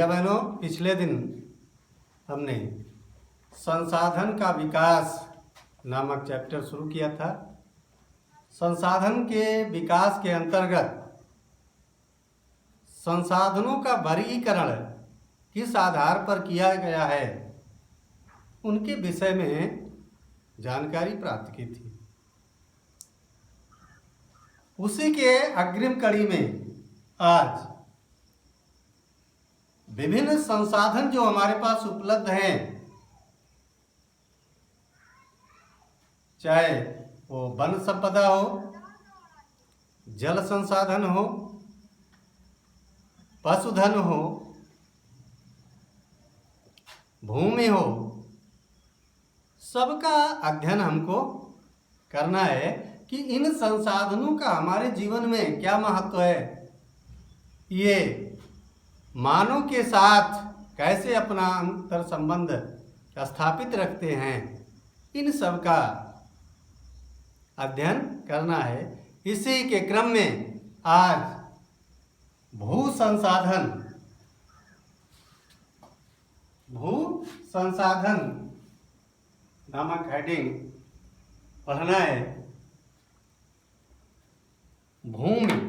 भैया बहनों, पिछले दिन हमने संसाधन का विकास नामक चैप्टर शुरू किया था। संसाधन के विकास के अंतर्गत संसाधनों का वर्गीकरण किस आधार पर किया गया है, उनके विषय में जानकारी प्राप्त की थी। उसी के अग्रिम कड़ी में आज विभिन्न संसाधन जो हमारे पास उपलब्ध हैं, चाहे वो वन संपदा हो, जल संसाधन हो, पशुधन हो, भूमि हो, सबका अध्ययन हमको करना है कि इन संसाधनों का हमारे जीवन में क्या महत्व है, ये मानव के साथ कैसे अपना अंतर संबंध स्थापित रखते हैं, इन सब का अध्ययन करना है। इसी के क्रम में आज भू संसाधन नामक हेडिंग पढ़ना है। भूमि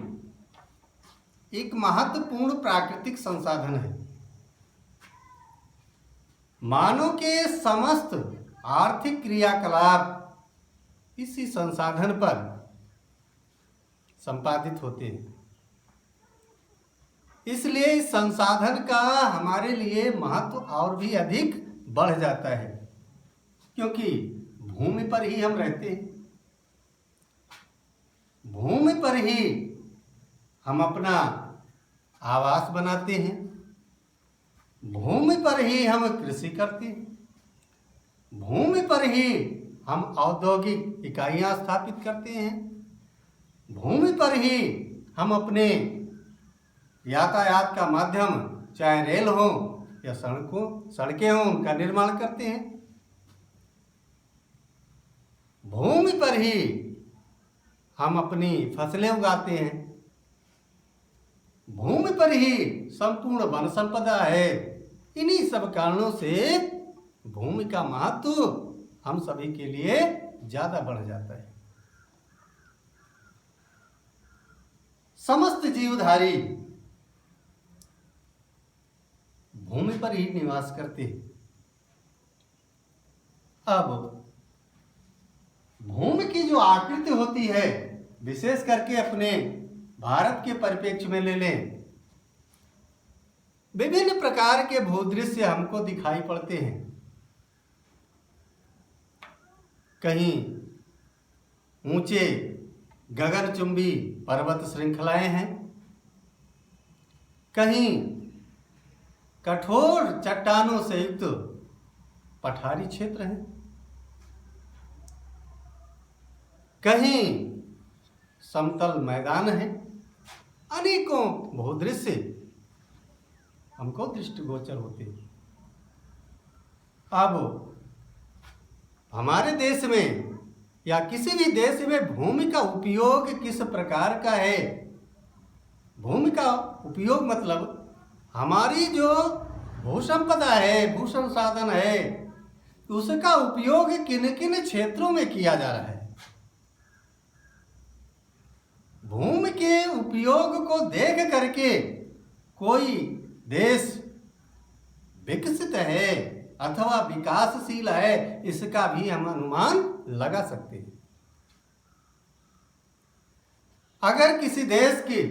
एक महत्वपूर्ण प्राकृतिक संसाधन है। मानव के समस्त आर्थिक क्रियाकलाप इसी संसाधन पर संपादित होते हैं। इसलिए इस संसाधन का हमारे लिए महत्व और भी अधिक बढ़ जाता है, क्योंकि भूमि पर ही हम रहते हैं। भूमि पर ही हम अपना आवास बनाते हैं, भूमि पर ही हम कृषि करते हैं, भूमि पर ही हम औद्योगिक इकाइयां स्थापित करते हैं, भूमि पर ही हम अपने यातायात का माध्यम चाहे रेल हो या सड़कें हों उनका निर्माण करते हैं। भूमि पर ही हम अपनी फसलें उगाते हैं, भूमि पर ही संपूर्ण वन संपदा है। इन्हीं सब कारणों से भूमि का महत्व हम सभी के लिए ज्यादा बढ़ जाता है। समस्त जीवधारी भूमि पर ही निवास करते हैं। अब भूमि की जो आकृति होती है, विशेष करके अपने भारत के परिप्रेक्ष्य में ले लें, विभिन्न प्रकार के भूदृश्य हमको दिखाई पड़ते हैं। कहीं ऊंचे गगनचुंबी पर्वत श्रृंखलाएं हैं, कहीं कठोर चट्टानों से युक्त पठारी क्षेत्र हैं, कहीं समतल मैदान है। अनेकों भूदृश्य हमको दृष्टिगोचर होते हैं। अब हमारे देश में या किसी भी देश में भूमि का उपयोग किस प्रकार का है, भूमि का उपयोग मतलब हमारी जो भू संपदा है, भू संसाधन है, उसका उपयोग किन किन क्षेत्रों में किया जा रहा है। भूमि के उपयोग को देख करके कोई देश विकसित है अथवा विकासशील है, इसका भी हम अनुमान लगा सकते हैं। अगर किसी देश के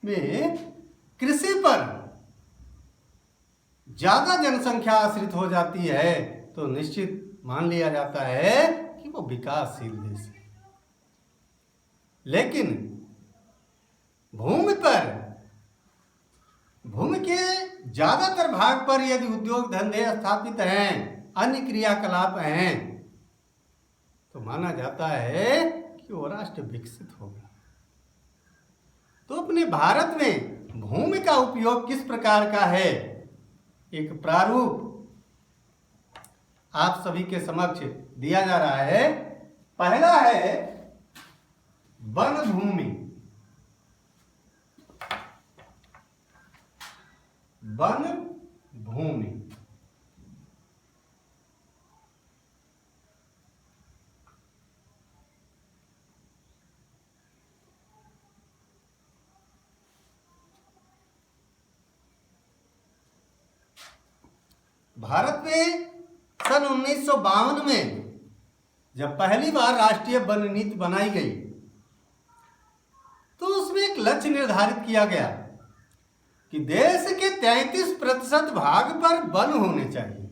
में कृषि पर ज्यादा जनसंख्या आश्रित हो जाती है तो निश्चित मान लिया जाता है कि वो विकासशील देश है। लेकिन भूमि के ज्यादातर भाग पर यदि उद्योग धंधे स्थापित हैं, अन्य क्रियाकलाप हैं, तो माना जाता है कि वो राष्ट्र विकसित होगा। तो अपने भारत में भूमि का उपयोग किस प्रकार का है, एक प्रारूप आप सभी के समक्ष दिया जा रहा है। पहला है वन भूमि। वन भूमि। भारत में सन 1952 में जब पहली बार राष्ट्रीय वन नीति बनाई गई तो उसमें एक लक्ष्य निर्धारित किया गया कि देश के 33% भाग पर वन होने चाहिए।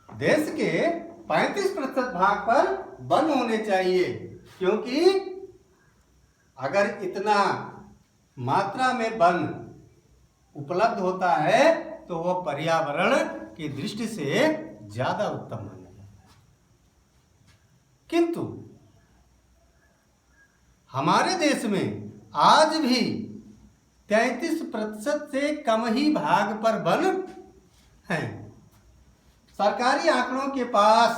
देश के 35% भाग पर वन होने चाहिए, क्योंकि अगर इतना मात्रा में वन उपलब्ध होता है तो वह पर्यावरण की दृष्टि से ज्यादा उत्तम माना जाता है। किंतु हमारे देश में आज भी 33% से कम ही भाग पर वन हैं। सरकारी आंकड़ों के पास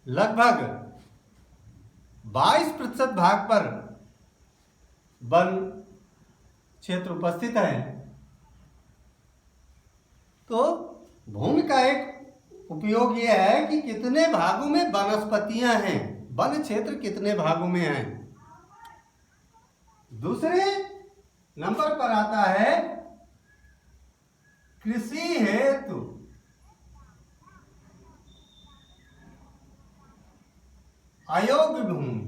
लगभग 22% भाग पर वन क्षेत्र उपस्थित है। तो भूमि का एक उपयोग यह है कि कितने भागों में वनस्पतियां हैं, वन क्षेत्र कितने भागों में हैं। दूसरे नंबर पर आता है कृषि हेतु अयोग्य भूमि।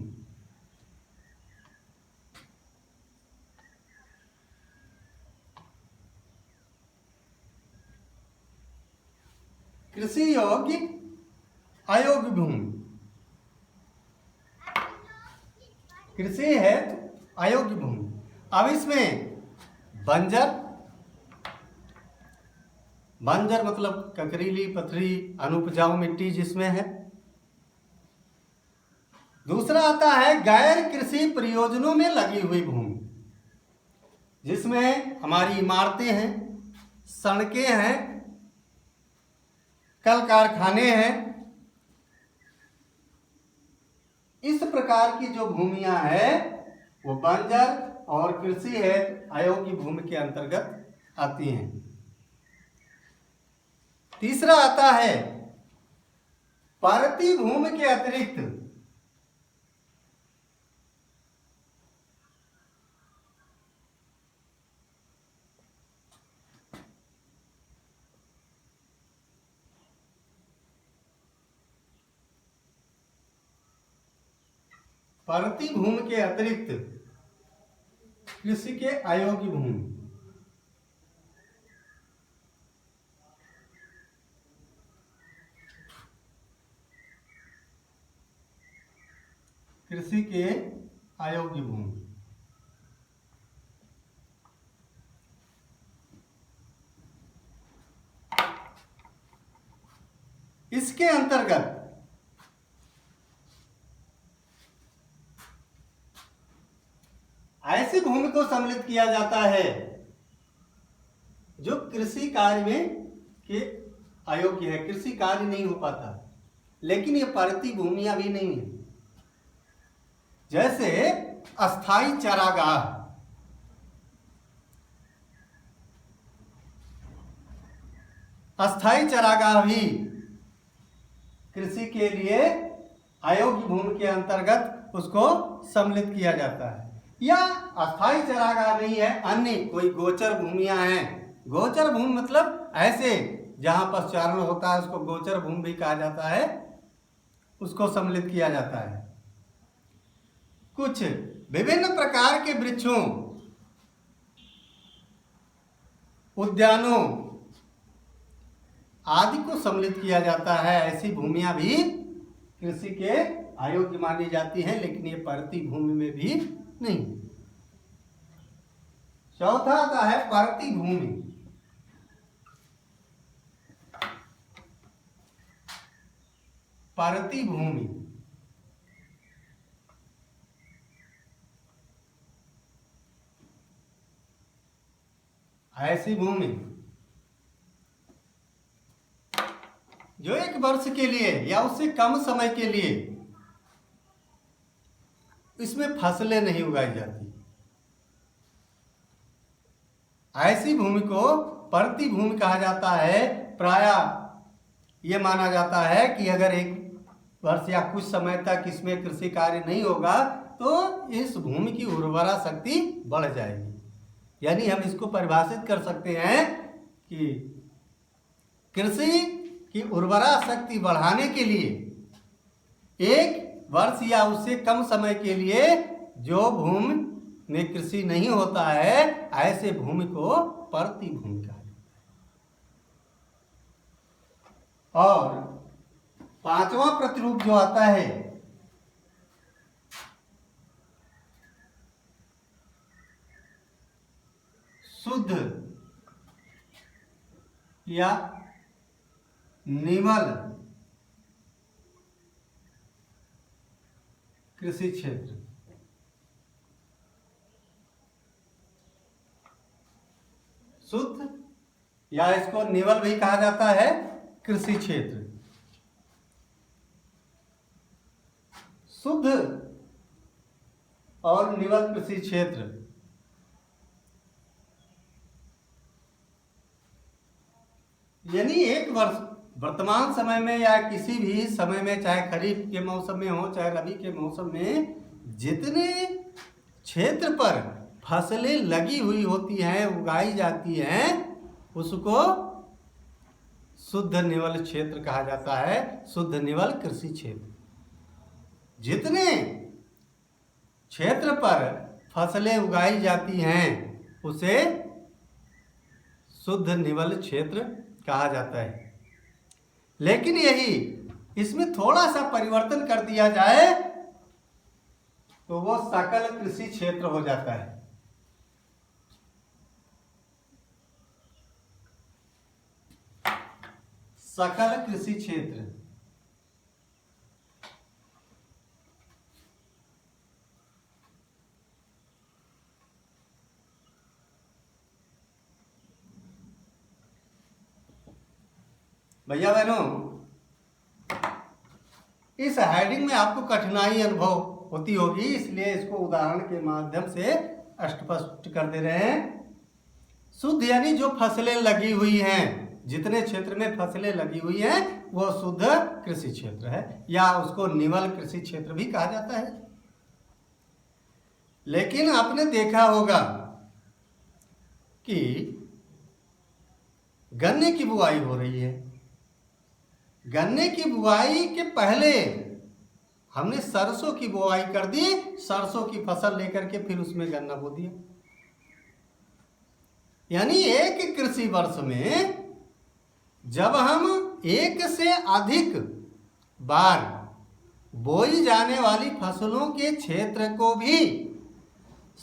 कृषि योग्य अयोग्य भूमि, कृषि हेतु अयोग्य भूमि। अब इसमें बंजर मतलब ककरीली पथरी अनुपजाऊ मिट्टी जिसमें है। दूसरा आता है गैर कृषि प्रयोजनों में लगी हुई भूमि, जिसमें हमारी इमारतें हैं, सड़कें हैं, कल कारखाने हैं। इस प्रकार की जो भूमियां हैं वो बंजर और कृषि हेतु अयोग्य भूमि के अंतर्गत आती हैं। तीसरा आता है परती भूमि के अतिरिक्त परती भूमि के अतिरिक्त कृषि के अयोग्य भूमि। कृषि के अयोग्य भूमि। इसके अंतर्गत ऐसी भूमि को सम्मिलित किया जाता है जो कृषि कार्य में के अयोग्य है, कृषि कार्य नहीं हो पाता, लेकिन ये परती भूमियां भी नहीं है। जैसे अस्थाई चारागाह, अस्थाई चारागाह भी कृषि के लिए अयोग्य भूमि के अंतर्गत उसको सम्मिलित किया जाता है। या अस्थाई चारागाह नहीं है, अन्य कोई गोचर भूमियां हैं। गोचर भूमि मतलब ऐसे जहां पशुचारण होता है उसको गोचर भूमि भी कहा जाता है, उसको सम्मिलित किया जाता है। कुछ विभिन्न प्रकार के वृक्षों, उद्यानों आदि को सम्मिलित किया जाता है। ऐसी भूमियां भी कृषि के अयोग्य मानी जाती हैं, लेकिन ये परती भूमि में भी नहीं। चौथा आता है परती भूमि। परती भूमि ऐसी भूमि जो एक वर्ष के लिए या उससे कम समय के लिए इसमें फसलें नहीं उगाई जाती। ऐसी भूमि को परती भूमि कहा जाता है। प्रायः ये माना जाता है कि अगर एक वर्ष या कुछ समय तक इसमें कृषि कार्य नहीं होगा तो इस भूमि की उर्वरा शक्ति बढ़ जाएगी। यानी हम इसको परिभाषित कर सकते हैं कि कृषि की उर्वरा शक्ति बढ़ाने के लिए एक वर्ष या उससे कम समय के लिए जो भूमि में कृषि नहीं होता है ऐसे भूमि को परती भूमि कहा जाता है। और पांचवा प्रतिरूप जो आता है शुद्ध या निवल कृषि क्षेत्र। शुद्ध या इसको निवल भी कहा जाता है कृषि क्षेत्र। शुद्ध और निवल कृषि क्षेत्र यानी एक वर्ष वर्तमान समय में या किसी भी समय में, चाहे खरीफ के मौसम में हो चाहे रबी के मौसम में, जितने क्षेत्र पर फसलें लगी हुई होती हैं, उगाई जाती हैं, उसको शुद्ध निवल क्षेत्र कहा जाता है। शुद्ध निवल कृषि क्षेत्र। जितने क्षेत्र पर फसलें उगाई जाती हैं उसे शुद्ध निवल क्षेत्र कहा जाता है। लेकिन यही इसमें थोड़ा सा परिवर्तन कर दिया जाए तो वो सकल कृषि क्षेत्र हो जाता है। सकल कृषि क्षेत्र भैया बहनों, इस हेडिंग में आपको कठिनाई अनुभव होती होगी, इसलिए इसको उदाहरण के माध्यम से स्पष्ट कर दे रहे हैं। शुद्ध यानी जो फसलें लगी हुई हैं, जितने क्षेत्र में फसलें लगी हुई हैं वो शुद्ध कृषि क्षेत्र है, या उसको निवल कृषि क्षेत्र भी कहा जाता है। लेकिन आपने देखा होगा कि गन्ने की बुआई हो रही है। गन्ने की बुआई के पहले हमने सरसों की बुआई कर दी, सरसों की फसल लेकर के फिर उसमें गन्ना बो दिया। यानी एक कृषि वर्ष में जब हम एक से अधिक बार बोई जाने वाली फसलों के क्षेत्र को भी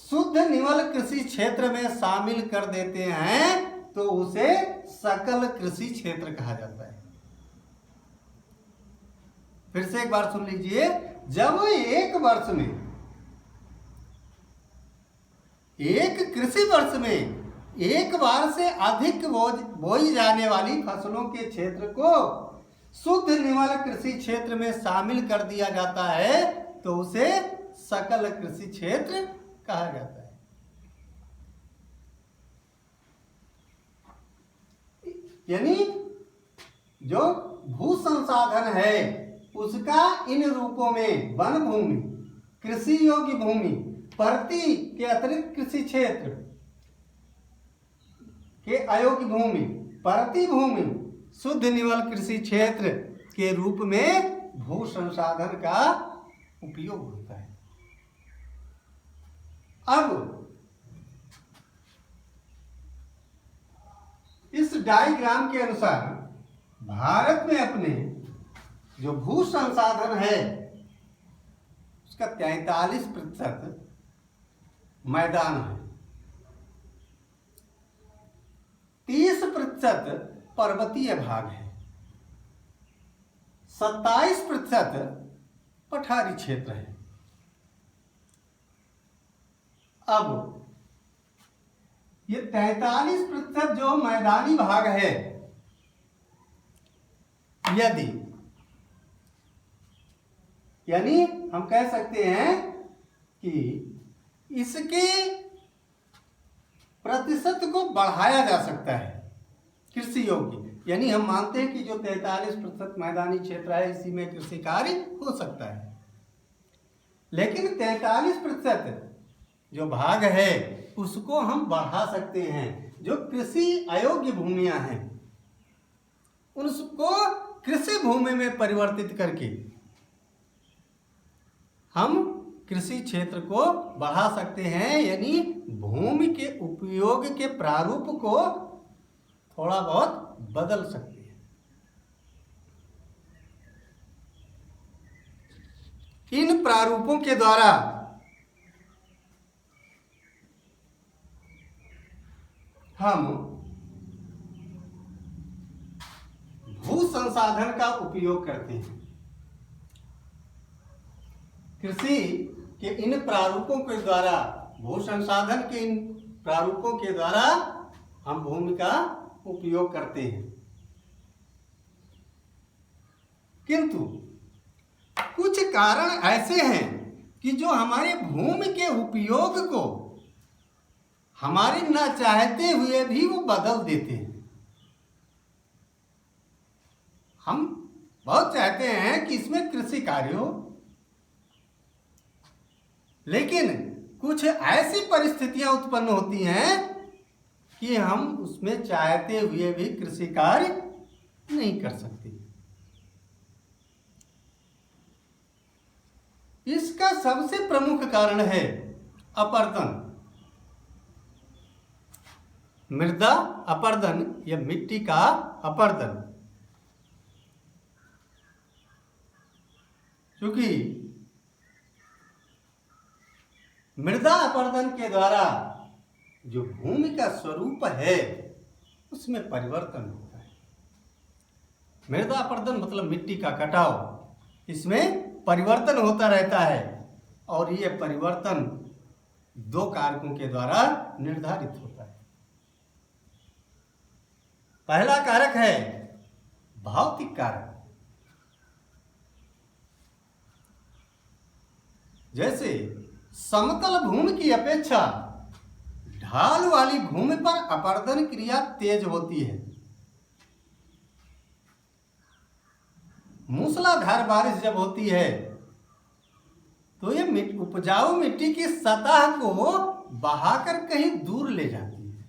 शुद्ध निवल कृषि क्षेत्र में शामिल कर देते हैं तो उसे सकल कृषि क्षेत्र कहा जाता है। फिर से एक बार सुन लीजिए, जब एक वर्ष में, एक कृषि वर्ष में एक बार से अधिक बोई जाने वाली फसलों के क्षेत्र को शुद्ध निवल कृषि क्षेत्र में शामिल कर दिया जाता है तो उसे सकल कृषि क्षेत्र कहा जाता है। यानी जो भू संसाधन है उसका इन रूपों में वन भूमि, कृषि योग्य भूमि, परती के अतिरिक्त कृषि क्षेत्र के अयोग्य भूमि, परती भूमि, शुद्ध निवल कृषि क्षेत्र के रूप में भू संसाधन का उपयोग होता है। अब इस डायग्राम के अनुसार भारत में अपने जो भू संसाधन है उसका 43% मैदान है, 30% पर्वतीय भाग है, 27% पठारी क्षेत्र है। अब ये 43% जो मैदानी भाग है, यदि यानी हम कह सकते हैं कि इसके प्रतिशत को बढ़ाया जा सकता है कृषि योग्य, यानी हम मानते हैं कि जो 43% मैदानी क्षेत्र है इसी में कृषि कार्य हो सकता है, लेकिन 43% जो भाग है उसको हम बढ़ा सकते हैं। जो कृषि अयोग्य भूमियां हैं उसको कृषि भूमि में परिवर्तित करके हम कृषि क्षेत्र को बढ़ा सकते हैं, यानी भूमि के उपयोग के प्रारूप को थोड़ा बहुत बदल सकते हैं। इन प्रारूपों के द्वारा हम भू संसाधन का उपयोग करते हैं। कृषि के इन प्रारूपों के द्वारा, भू संसाधन के इन प्रारूपों के द्वारा हम भूमि का उपयोग करते हैं, किंतु कुछ कारण ऐसे हैं कि जो हमारे भूमि के उपयोग को हमारे ना चाहते हुए भी वो बदल देते हैं। हम बहुत चाहते हैं कि इसमें कृषि कार्य हो, लेकिन कुछ ऐसी परिस्थितियां उत्पन्न होती हैं कि हम उसमें चाहते हुए भी कृषि कार्य नहीं कर सकते। इसका सबसे प्रमुख कारण है अपर्दन, मृदा अपर्दन या मिट्टी का अपर्दन। क्योंकि मृदा अपर्दन के द्वारा जो भूमि का स्वरूप है उसमें परिवर्तन होता है। मृदा अपर्दन मतलब मिट्टी का कटाव, इसमें परिवर्तन होता रहता है और ये परिवर्तन दो कारकों के द्वारा निर्धारित होता है। पहला कारक है भौतिक कारक, जैसे समतल भूमि की अपेक्षा ढाल वाली भूमि पर अपर्दन क्रिया तेज होती है। मूसलाधार बारिश जब होती है तो ये उपजाऊ मिट्टी की सतह को बहाकर कहीं दूर ले जाती है,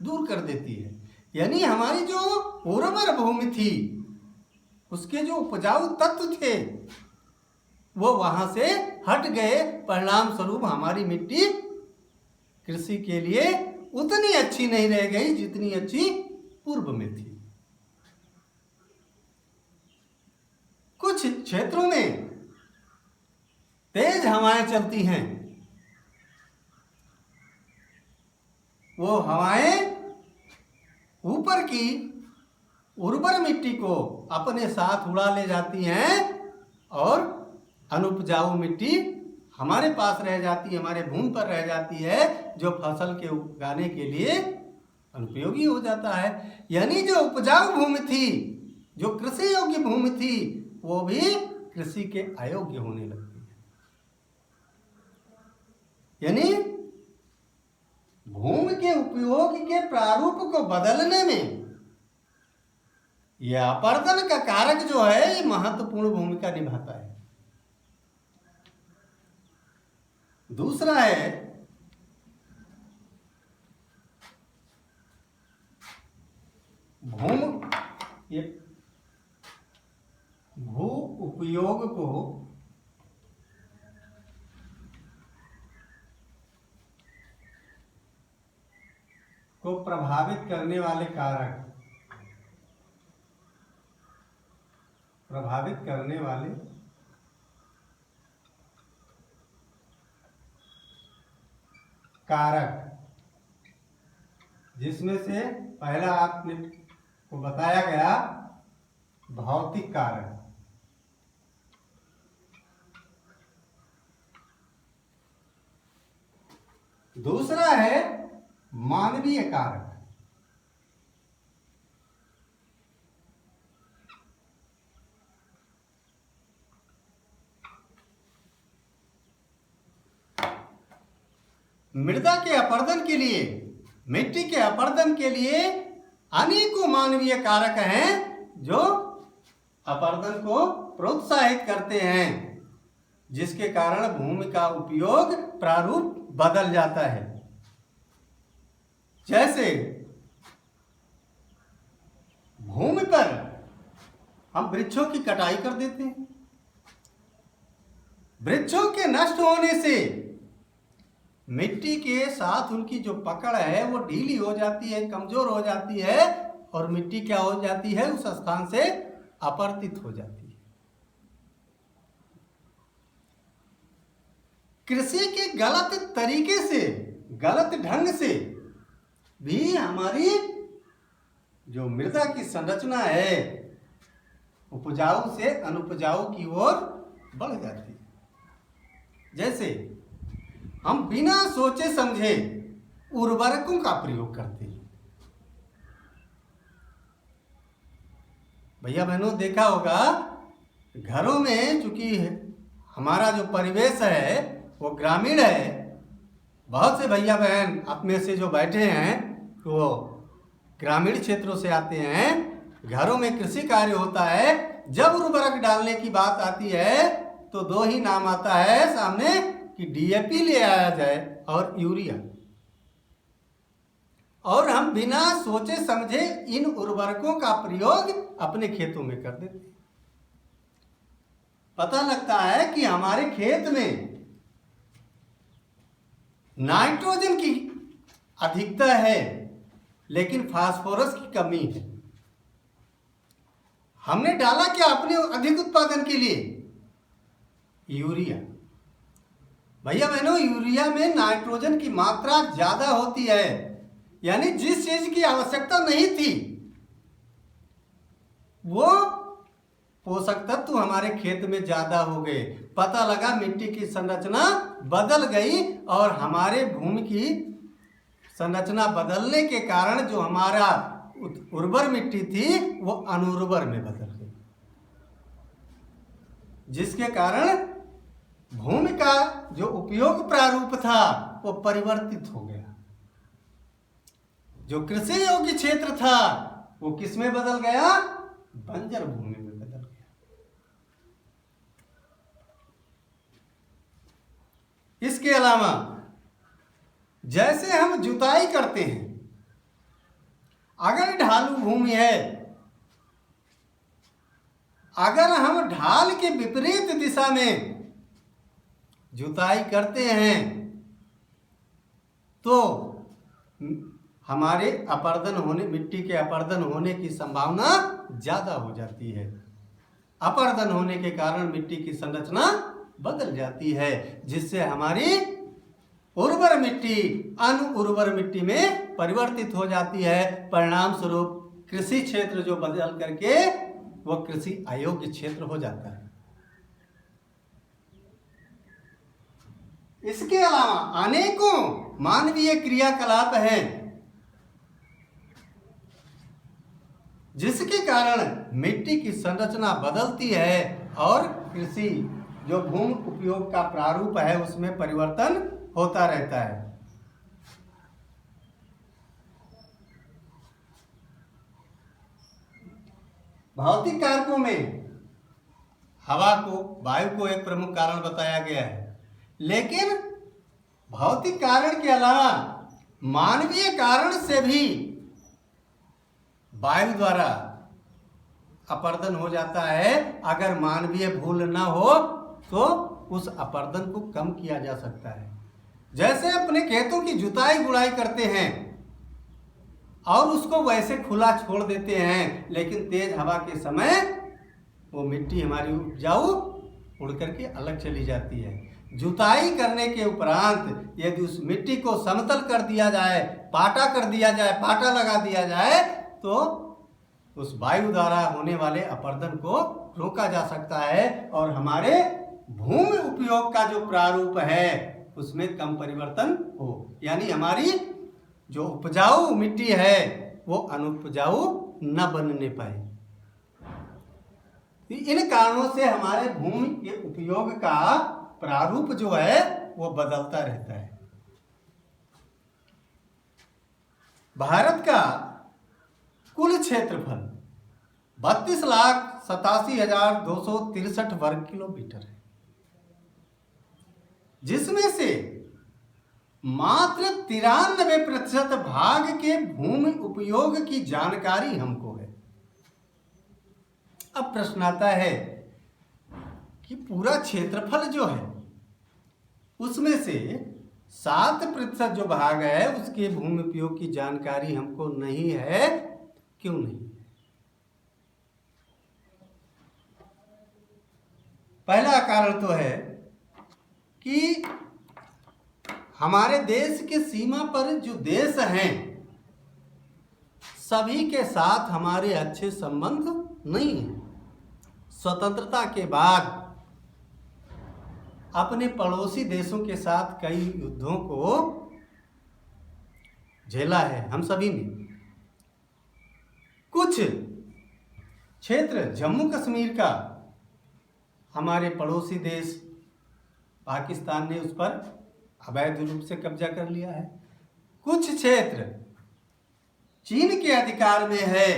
दूर कर देती है। यानी हमारी जो उर्वर भूमि थी उसके जो उपजाऊ तत्व थे वो वहां से हट गए, परिणाम स्वरूप हमारी मिट्टी कृषि के लिए उतनी अच्छी नहीं रह गई जितनी अच्छी पूर्व में थी। कुछ क्षेत्रों में तेज हवाएं चलती हैं, वो हवाएं ऊपर की उर्वर मिट्टी को अपने साथ उड़ा ले जाती हैं और अनुपजाऊ मिट्टी हमारे पास रह जाती है, हमारे भूमि पर रह जाती है, जो फसल के उगाने के लिए अनुपयोगी हो जाता है। यानी जो उपजाऊ भूमि थी, जो कृषि योग्य भूमि थी, वो भी कृषि के अयोग्य होने लगती है। यानी भूमि के उपयोग के प्रारूप को बदलने में यह अपर्दन का कारक जो है ये महत्वपूर्ण भूमिका निभाता है। दूसरा है भू उपयोग को प्रभावित करने वाले कारक, प्रभावित करने वाले कारक, जिसमें से पहला आपने को बताया गया भौतिक कारक, दूसरा है मानवीय कारक। मृदा के अपर्दन के लिए, मिट्टी के अपर्दन के लिए अनेकों मानवीय कारक हैं जो अपर्दन को प्रोत्साहित करते हैं, जिसके कारण भूमि का उपयोग प्रारूप बदल जाता है। जैसे भूमि पर हम वृक्षों की कटाई कर देते हैं, वृक्षों के नष्ट होने से मिट्टी के साथ उनकी जो पकड़ है वो ढीली हो जाती है, कमजोर हो जाती है, और मिट्टी क्या हो जाती है, उस स्थान से अपरदित हो जाती है। कृषि के गलत तरीके से, गलत ढंग से भी हमारी जो मृदा की संरचना है उपजाऊ से अनुपजाऊ की ओर बढ़ जाती है। जैसे हम बिना सोचे समझे उर्वरकों का प्रयोग करते हैं। भैया बहनों देखा होगा, घरों में चूंकि हमारा जो परिवेश है वो ग्रामीण है, बहुत से भैया बहन आप में से जो बैठे हैं वो ग्रामीण क्षेत्रों से आते हैं। घरों में कृषि कार्य होता है, जब उर्वरक डालने की बात आती है तो दो ही नाम आता है सामने कि डीएपी ले आया जाए और यूरिया, और हम बिना सोचे समझे इन उर्वरकों का प्रयोग अपने खेतों में कर देते हैं। पता लगता है कि हमारे खेत में नाइट्रोजन की अधिकता है लेकिन फास्फोरस की कमी है। हमने डाला क्या अपने अधिक उत्पादन के लिए? यूरिया। भैया बहनों, यूरिया में नाइट्रोजन की मात्रा ज्यादा होती है, यानी जिस चीज की आवश्यकता नहीं थी वो पोषक तत्व हमारे खेत में ज्यादा हो गए। पता लगा मिट्टी की संरचना बदल गई, और हमारे भूमि की संरचना बदलने के कारण जो हमारा उर्वर मिट्टी थी वो अनुर्वर में बदल गई, जिसके कारण भूमि का जो उपयोग प्रारूप था वो परिवर्तित हो गया। जो कृषि योग्य क्षेत्र था वो किस में बदल गया? बंजर भूमि में बदल गया। इसके अलावा जैसे हम जुताई करते हैं, अगर ढालू भूमि है, अगर हम ढाल के विपरीत दिशा में जुताई करते हैं तो हमारे अपरदन होने, मिट्टी के अपरदन होने की संभावना ज्यादा हो जाती है। अपरदन होने के कारण मिट्टी की संरचना बदल जाती है, जिससे हमारी उर्वर मिट्टी अनुर्वर मिट्टी में परिवर्तित हो जाती है। परिणाम स्वरूप कृषि क्षेत्र जो बदल करके वो कृषि अयोग्य क्षेत्र हो जाता है। इसके अलावा अनेकों मानवीय क्रियाकलाप हैं जिसके कारण मिट्टी की संरचना बदलती है और कृषि जो भूमि उपयोग का प्रारूप है उसमें परिवर्तन होता रहता है। भौतिक कारकों में हवा को, वायु को एक प्रमुख कारण बताया गया है, लेकिन भौतिक कारण के अलावा मानवीय कारण से भी वायु द्वारा अपरदन हो जाता है। अगर मानवीय भूल न हो तो उस अपरदन को कम किया जा सकता है। जैसे अपने खेतों की जुताई गुड़ाई करते हैं और उसको वैसे खुला छोड़ देते हैं, लेकिन तेज हवा के समय वो मिट्टी हमारी उपजाऊ उड़ करके अलग चली जाती है। जुताई करने के उपरांत यदि उस मिट्टी को समतल कर दिया जाए, पाटा कर दिया जाए, पाटा लगा दिया जाए, तो उस वायु द्वारा होने वाले अपरदन को रोका जा सकता है और हमारे भूमि उपयोग का जो प्रारूप है उसमें कम परिवर्तन हो, यानी हमारी जो उपजाऊ मिट्टी है वो अनुपजाऊ न बनने पाए। इन कारणों से हमारे भूमि के उपयोग का प्रारूप जो है वो बदलता रहता है। भारत का कुल क्षेत्रफल 32,87,263 वर्ग किलोमीटर है, जिसमें से मात्र 93% भाग के भूमि उपयोग की जानकारी हमको है। अब प्रश्न आता है कि पूरा क्षेत्रफल जो है उसमें से 7% जो भाग है उसके भूमि उपयोग की जानकारी हमको नहीं है। क्यों नहीं? पहला कारण तो है कि हमारे देश के सीमा पर जो देश हैं सभी के साथ हमारे अच्छे संबंध नहीं हैं। स्वतंत्रता के बाद अपने पड़ोसी देशों के साथ कई युद्धों को झेला है हम सभी ने। कुछ क्षेत्र जम्मू कश्मीर का हमारे पड़ोसी देश पाकिस्तान ने उस पर अवैध रूप से कब्जा कर लिया है। कुछ क्षेत्र चीन के अधिकार में है,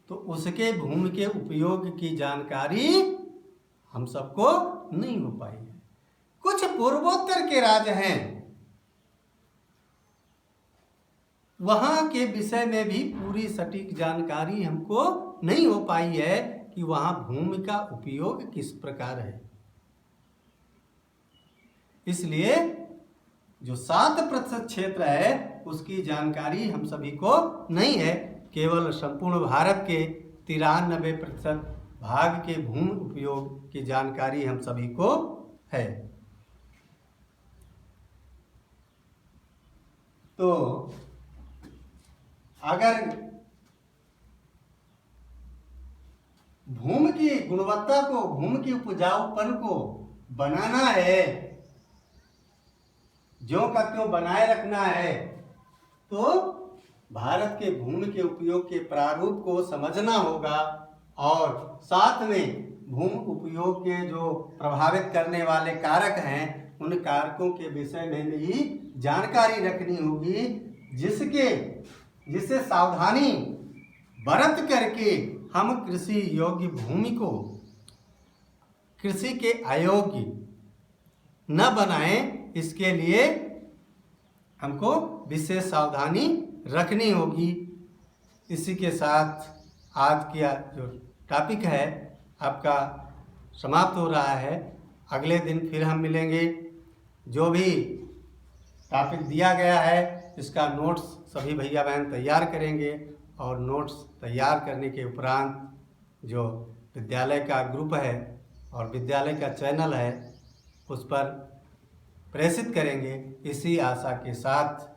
तो उसके भूमि के उपयोग की जानकारी हम सबको नहीं हो पाई है। कुछ पूर्वोत्तर के राज्य हैं, वहां के विषय में भी पूरी सटीक जानकारी हमको नहीं हो पाई है कि वहां भूमि का उपयोग किस प्रकार है। इसलिए जो 7% क्षेत्र है उसकी जानकारी हम सभी को नहीं है। केवल संपूर्ण भारत के 93% भाग के भूमि उपयोग की जानकारी हम सभी को है। तो अगर भूमि की गुणवत्ता को, भूमि की उपजाऊपन को बनाना है, ज्यों का त्यों बनाए रखना है, तो भारत के भूमि के उपयोग के प्रारूप को समझना होगा और साथ में भूमि उपयोग के जो प्रभावित करने वाले कारक हैं उन कारकों के विषय में भी जानकारी रखनी होगी, जिससे सावधानी बरत करके हम कृषि योग्य भूमि को कृषि के अयोग्य न बनाएं। इसके लिए हमको विशेष सावधानी रखनी होगी। इसी के साथ आज का जो टॉपिक है आपका समाप्त हो रहा है। अगले दिन फिर हम मिलेंगे। जो भी टॉपिक दिया गया है इसका नोट्स सभी भैया बहन तैयार करेंगे और नोट्स तैयार करने के उपरांत जो विद्यालय का ग्रुप है और विद्यालय का चैनल है उस पर प्रेषित करेंगे। इसी आशा के साथ